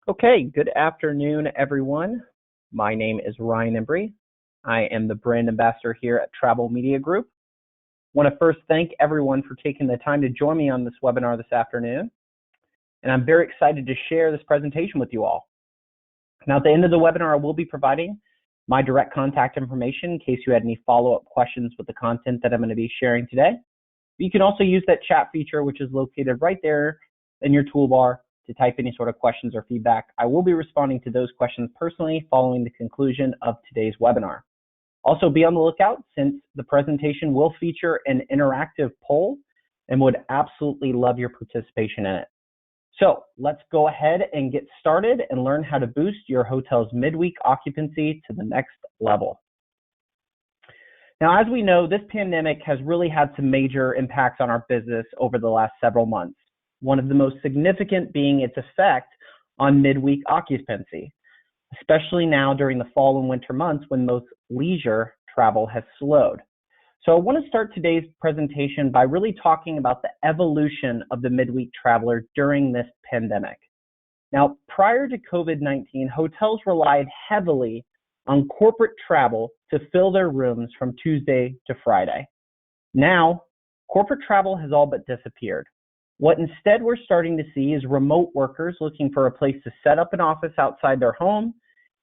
Okay, good afternoon, everyone. My name is Ryan Embry. I am the brand ambassador here at Travel Media Group. I want to first thank everyone for taking the time to join me on this webinar this afternoon. And I'm very excited to share this presentation with you all. Now, at the end of the webinar, I will be providing my direct contact information in case you had any follow-up questions with the content that I'm going to be sharing today. You can also use that chat feature, which is located right there in your toolbar, to type any sort of questions or feedback. I will be responding to those questions personally following the conclusion of today's webinar. Also, be on the lookout since the presentation will feature an interactive poll and would absolutely love your participation in it. So let's go ahead and get started and learn how to boost your hotel's midweek occupancy to the next level. Now, as we know, this pandemic has really had some major impacts on our business over the last several months. One of the most significant being its effect on midweek occupancy, especially now during the fall and winter months when most leisure travel has slowed. So I want to start today's presentation by really talking about the evolution of the midweek traveler during this pandemic. Now, prior to COVID-19, hotels relied heavily on corporate travel to fill their rooms from Tuesday to Friday. Now, corporate travel has all but disappeared. What instead we're starting to see is remote workers looking for a place to set up an office outside their home,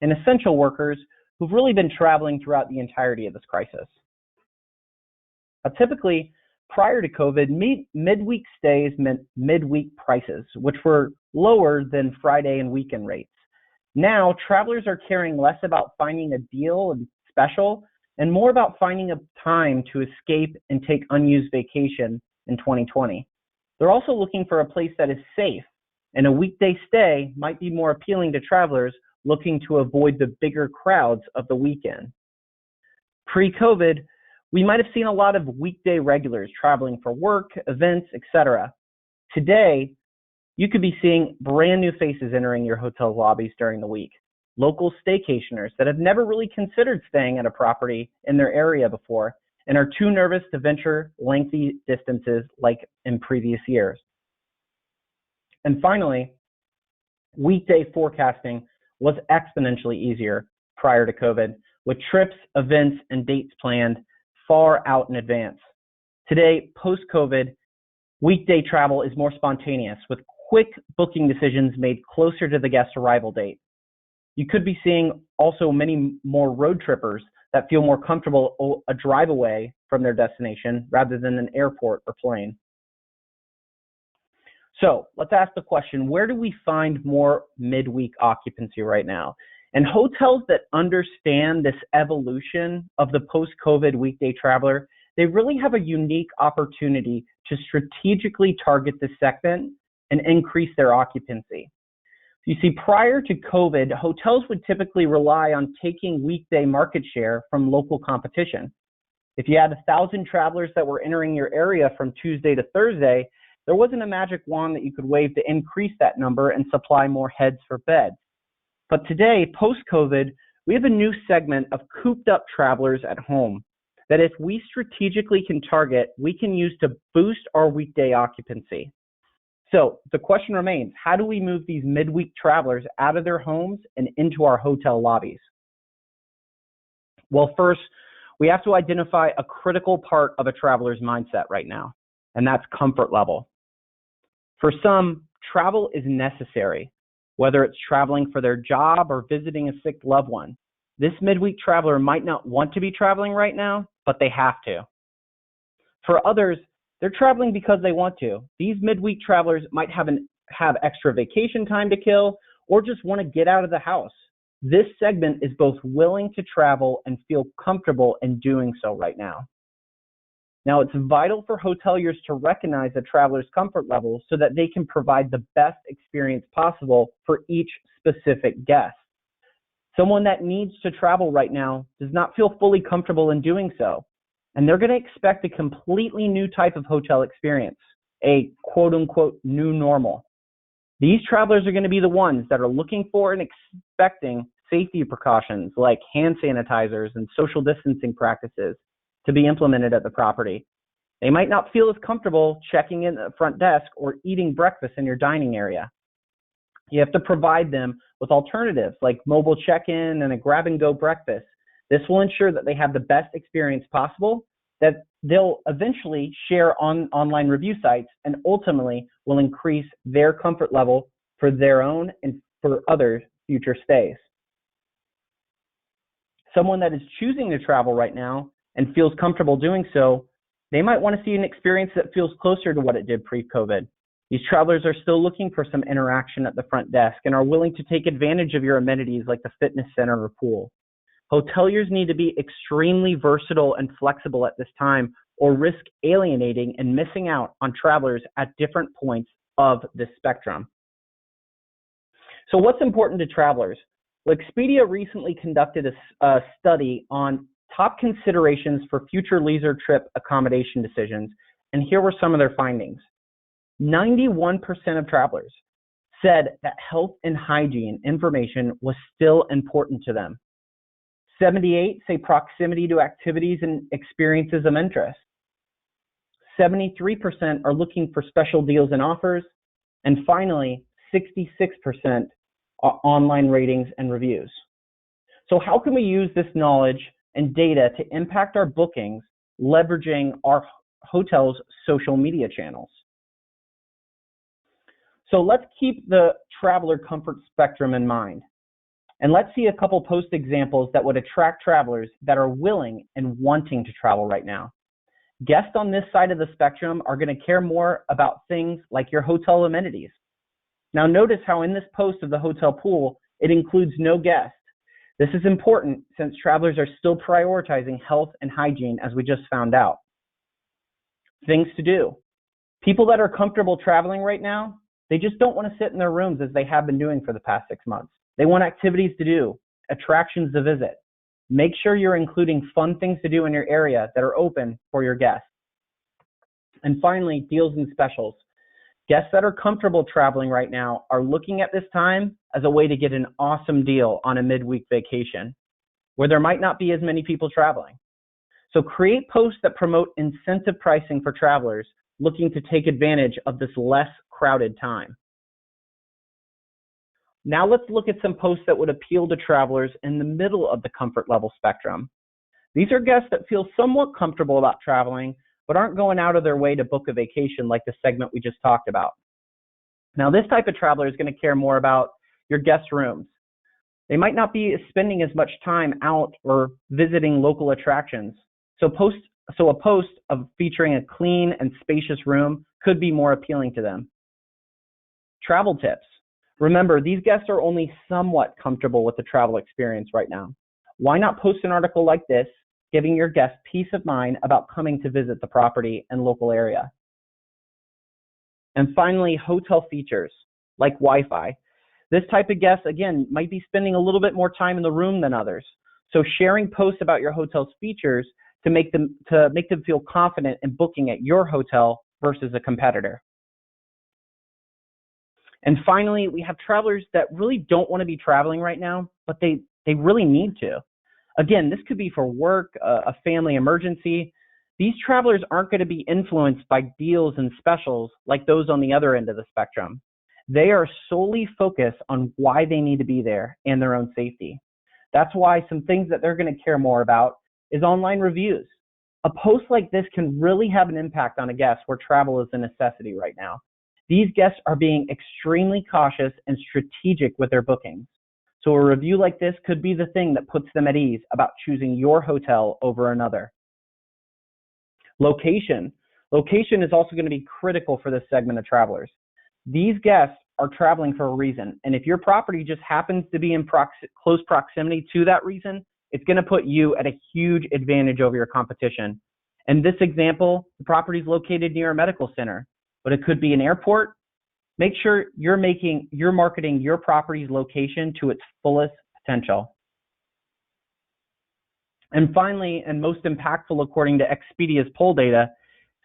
and essential workers who've really been traveling throughout the entirety of this crisis. Typically, prior to COVID, midweek stays meant midweek prices, which were lower than Friday and weekend rates. Now, travelers are caring less about finding a deal and special and more about finding a time to escape and take unused vacation in 2020. They're also looking for a place that is safe, and a weekday stay might be more appealing to travelers looking to avoid the bigger crowds of the weekend. Pre-COVID, we might have seen a lot of weekday regulars traveling for work, events, etc. Today, you could be seeing brand new faces entering your hotel lobbies during the week. Local staycationers that have never really considered staying at a property in their area before and are too nervous to venture lengthy distances like in previous years. And finally, weekday forecasting was exponentially easier prior to COVID, with trips, events, and dates planned far out in advance. Today, post-COVID, weekday travel is more spontaneous, with quick booking decisions made closer to the guest arrival date. You could be seeing also many more road trippers that feel more comfortable a drive away from their destination rather than an airport or plane. So let's ask the question, where do we find more midweek occupancy right now? And hotels that understand this evolution of the post-COVID weekday traveler, they really have a unique opportunity to strategically target this segment and increase their occupancy. You see, prior to COVID, hotels would typically rely on taking weekday market share from local competition. If you had 1,000 travelers that were entering your area from Tuesday to Thursday, there wasn't a magic wand that you could wave to increase that number and supply more heads for beds. But today, post-COVID, we have a new segment of cooped up travelers at home that if we strategically can target, we can use to boost our weekday occupancy. So the question remains, how do we move these midweek travelers out of their homes and into our hotel lobbies? Well, first, we have to identify a critical part of a traveler's mindset right now, and that's comfort level. For some, travel is necessary, whether it's traveling for their job or visiting a sick loved one. This midweek traveler might not want to be traveling right now, but they have to. For others, they're traveling because they want to. These midweek travelers might have extra vacation time to kill or just want to get out of the house. This segment is both willing to travel and feel comfortable in doing so right now. Now, it's vital for hoteliers to recognize a traveler's comfort level so that they can provide the best experience possible for each specific guest. Someone that needs to travel right now does not feel fully comfortable in doing so. And they're going to expect a completely new type of hotel experience, a quote-unquote new normal. These travelers are going to be the ones that are looking for and expecting safety precautions like hand sanitizers and social distancing practices to be implemented at the property. They might not feel as comfortable checking in at the front desk or eating breakfast in your dining area. You have to provide them with alternatives like mobile check-in and a grab-and-go breakfast. This will ensure that they have the best experience possible, that they'll eventually share on online review sites, and ultimately will increase their comfort level for their own and for other future stays. Someone that is choosing to travel right now and feels comfortable doing so, they might want to see an experience that feels closer to what it did pre-COVID. These travelers are still looking for some interaction at the front desk and are willing to take advantage of your amenities like the fitness center or pool. Hoteliers need to be extremely versatile and flexible at this time, or risk alienating and missing out on travelers at different points of this spectrum. So what's important to travelers? Well, Expedia recently conducted a study on top considerations for future leisure trip accommodation decisions, and here were some of their findings. 91% of travelers said that health and hygiene information was still important to them. 78 say proximity to activities and experiences of interest. 73% are looking for special deals and offers. And finally, 66% are online ratings and reviews. So how can we use this knowledge and data to impact our bookings, leveraging our hotel's social media channels? So let's keep the traveler comfort spectrum in mind. And let's see a couple post examples that would attract travelers that are willing and wanting to travel right now. Guests on this side of the spectrum are going to care more about things like your hotel amenities. Now notice how in this post of the hotel pool, it includes no guest. This is important since travelers are still prioritizing health and hygiene, as we just found out. Things to do. People that are comfortable traveling right now, they just don't want to sit in their rooms as they have been doing for the past 6 months. They want activities to do, attractions to visit. Make sure you're including fun things to do in your area that are open for your guests. And finally, deals and specials. Guests that are comfortable traveling right now are looking at this time as a way to get an awesome deal on a midweek vacation where there might not be as many people traveling. So create posts that promote incentive pricing for travelers looking to take advantage of this less crowded time. Now let's look at some posts that would appeal to travelers in the middle of the comfort level spectrum. These are guests that feel somewhat comfortable about traveling, but aren't going out of their way to book a vacation like the segment we just talked about. Now this type of traveler is going to care more about your guest rooms. They might not be spending as much time out or visiting local attractions. So a post of featuring a clean and spacious room could be more appealing to them. Travel tips. Remember, these guests are only somewhat comfortable with the travel experience right now. Why not post an article like this, giving your guests peace of mind about coming to visit the property and local area? And finally, hotel features like Wi-Fi. This type of guest, again, might be spending a little bit more time in the room than others. So sharing posts about your hotel's features to make them feel confident in booking at your hotel versus a competitor. And finally, we have travelers that really don't want to be traveling right now, but they really need to. Again, this could be for work, a family emergency. These travelers aren't going to be influenced by deals and specials like those on the other end of the spectrum. They are solely focused on why they need to be there and their own safety. That's why some things that they're going to care more about is online reviews. A post like this can really have an impact on a guest where travel is a necessity right now. These guests are being extremely cautious and strategic with their bookings. So a review like this could be the thing that puts them at ease about choosing your hotel over another. Location. Location is also going to be critical for this segment of travelers. These guests are traveling for a reason, and if your property just happens to be in close proximity to that reason, it's going to put you at a huge advantage over your competition. In this example, the property is located near a medical center, but it could be an airport. Make sure you're marketing your property's location to its fullest potential. And finally, and most impactful according to Expedia's poll data,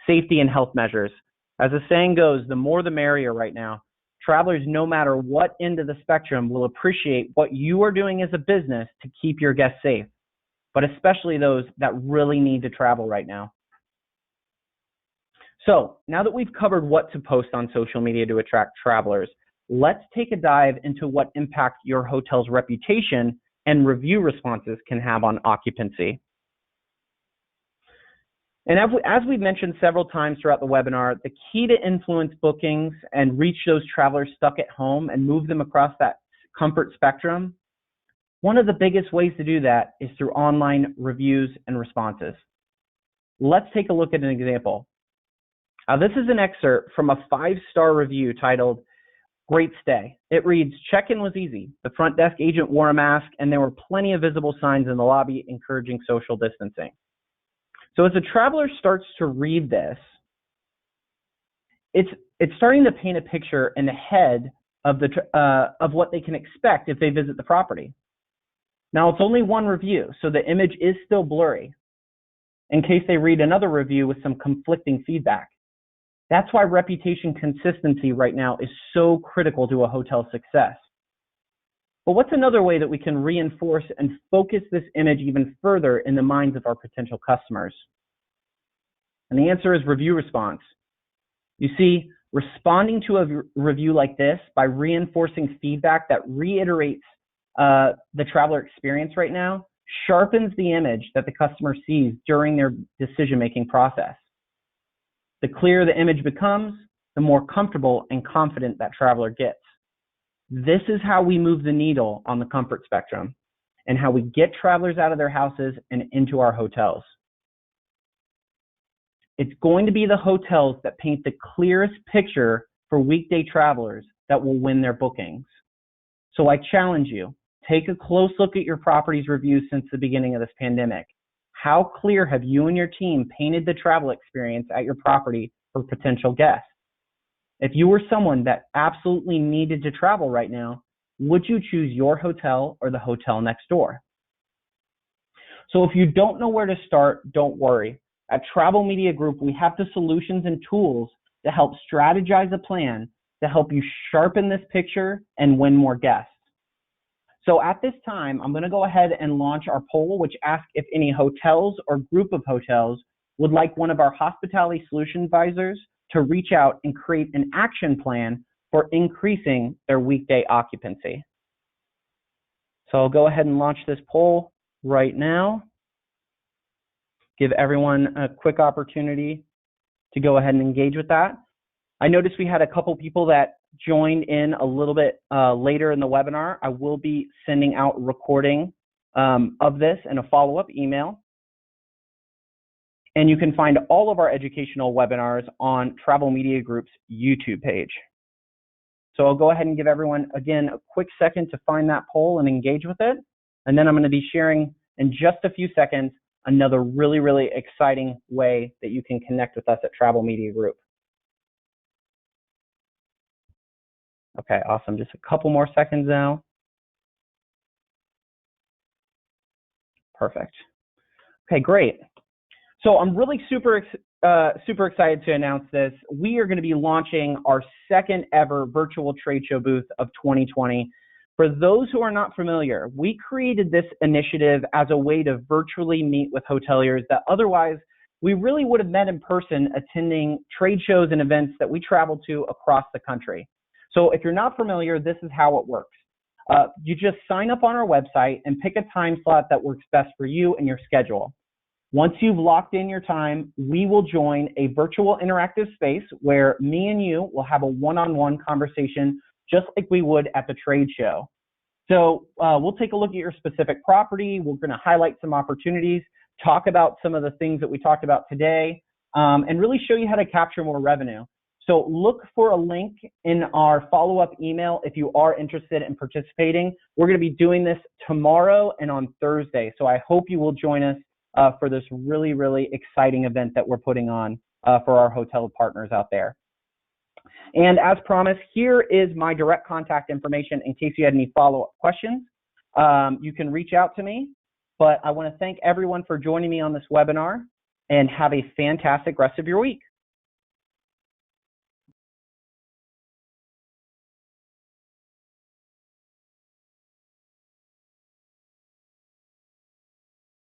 safety and health measures. As the saying goes, the more the merrier right now. Travelers, no matter what end of the spectrum, will appreciate what you are doing as a business to keep your guests safe, but especially those that really need to travel right now. So now that we've covered what to post on social media to attract travelers, let's take a dive into what impact your hotel's reputation and review responses can have on occupancy. And as we've mentioned several times throughout the webinar, the key to influence bookings and reach those travelers stuck at home and move them across that comfort spectrum, one of the biggest ways to do that is through online reviews and responses. Let's take a look at an example. This is an excerpt from a 5-star review titled, "Great Stay." It reads, "Check-in was easy. The front desk agent wore a mask and there were plenty of visible signs in the lobby encouraging social distancing." So as the traveler starts to read this, it's starting to paint a picture in the head of what they can expect if they visit the property. Now it's only one review, so the image is still blurry in case they read another review with some conflicting feedback. That's why reputation consistency right now is so critical to a hotel's success. But what's another way that we can reinforce and focus this image even further in the minds of our potential customers? And the answer is review response. You see, responding to a review like this by reinforcing feedback that reiterates the traveler experience right now sharpens the image that the customer sees during their decision-making process. The clearer the image becomes, the more comfortable and confident that traveler gets. This is how we move the needle on the comfort spectrum and how we get travelers out of their houses and into our hotels. It's going to be the hotels that paint the clearest picture for weekday travelers that will win their bookings. So I challenge you, take a close look at your property's reviews since the beginning of this pandemic. How clear have you and your team painted the travel experience at your property for potential guests? If you were someone that absolutely needed to travel right now, would you choose your hotel or the hotel next door? So if you don't know where to start, don't worry. At Travel Media Group, we have the solutions and tools to help strategize a plan to help you sharpen this picture and win more guests. So at this time, I'm going to go ahead and launch our poll, which asks if any hotels or group of hotels would like one of our hospitality solution advisors to reach out and create an action plan for increasing their weekday occupancy. So I'll go ahead and launch this poll right now. Give everyone a quick opportunity to go ahead and engage with that. I noticed we had a couple people that joined in a little bit later in the webinar. I will be sending out a recording of this and a follow-up email. And you can find all of our educational webinars on Travel Media Group's YouTube page. So I'll go ahead and give everyone, again, a quick second to find that poll and engage with it. And then I'm going to be sharing in just a few seconds another really, really exciting way that you can connect with us at Travel Media Group. Okay, awesome. Just a couple more seconds now. Perfect. Okay, great. So I'm really super excited to announce this. We are going to be launching our second ever virtual trade show booth of 2020. For those who are not familiar, we created this initiative as a way to virtually meet with hoteliers that otherwise we really would have met in person attending trade shows and events that we travel to across the country. So if you're not familiar, this is how it works. You just sign up on our website and pick a time slot that works best for you and your schedule. Once you've locked in your time, we will join a virtual interactive space where me and you will have a one-on-one conversation just like we would at the trade show. So we'll take a look at your specific property. We're going to highlight some opportunities, talk about some of the things that we talked about today, and really show you how to capture more revenue. So look for a link in our follow-up email if you are interested in participating. We're going to be doing this tomorrow and on Thursday. So I hope you will join us for this really, really exciting event that we're putting on for our hotel partners out there. And as promised, here is my direct contact information in case you had any follow-up questions. You can reach out to me, but I want to thank everyone for joining me on this webinar and have a fantastic rest of your week.